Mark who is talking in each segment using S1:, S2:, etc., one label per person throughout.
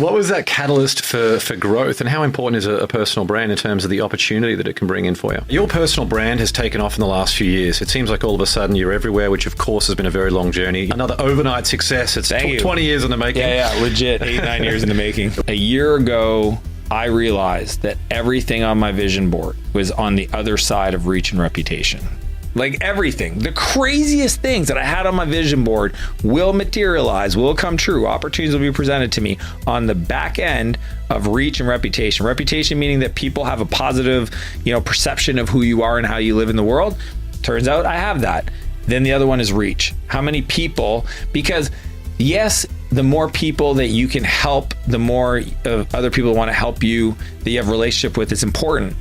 S1: What was that catalyst for growth, and how important is a personal brand in terms of the opportunity that it can bring in for you? Your personal brand has taken off in the last few years. It seems like all of a sudden you're everywhere, which of course has been a very long journey. Another overnight success. It's 20 years in the making.
S2: Yeah, legit. 8-9 years in the making. A year ago, I realized that everything on my vision board was on the other side of reach and reputation. Like everything, the craziest things that I had on my vision board will materialize, will come true. Opportunities will be presented to me on the back end of reach and reputation. Reputation meaning that people have a positive, perception of who you are and how you live in the world. Turns out I have that. Then the other one is reach. How many people? Because yes, the more people that you can help, the more other people want to help you, that you have a relationship with, it's important.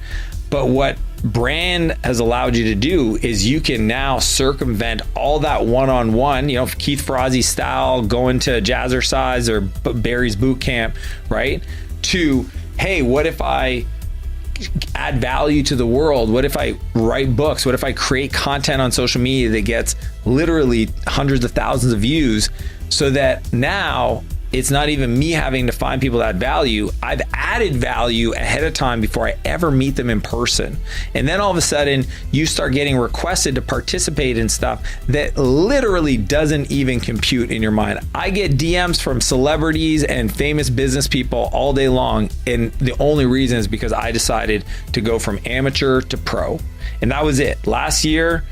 S2: But what brand has allowed you to do is you can now circumvent all that one-on-one, Keith Ferrazzi style, going to Jazzercise or Barry's boot camp, right? To, hey, what if I add value to the world? What if I write books? What if I create content on social media that gets literally hundreds of thousands of views, so that now it's not even me having to find people that add value. I've added value ahead of time before I ever meet them in person. And then all of a sudden you start getting requested to participate in stuff that literally doesn't even compute in your mind. I get DMs from celebrities and famous business people all day long. And the only reason is because I decided to go from amateur to pro. And that was it. Last year,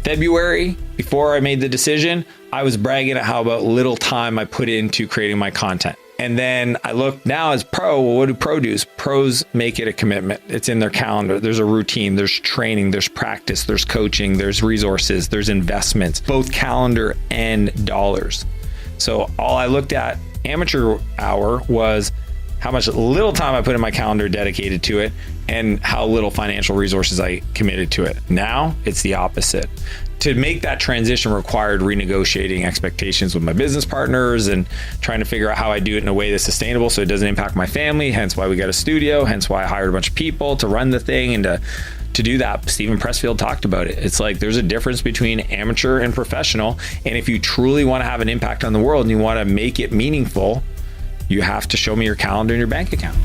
S2: February, before I made the decision, I was bragging at how about little time I put into creating my content. And then I look now as pro, well, what do pro do? Pros make it a commitment. It's in their calendar. There's a routine, there's training, there's practice, there's coaching, there's resources, there's investments, both calendar and dollars. So all I looked at amateur hour was how much little time I put in my calendar dedicated to it and how little financial resources I committed to it. Now it's the opposite. To make that transition required renegotiating expectations with my business partners and trying to figure out how I do it in a way that's sustainable so it doesn't impact my family, hence why we got a studio, hence why I hired a bunch of people to run the thing and to do that. Stephen Pressfield talked about it. It's like there's a difference between amateur and professional. And if you truly want to have an impact on the world and you want to make it meaningful, you have to show me your calendar and your bank account.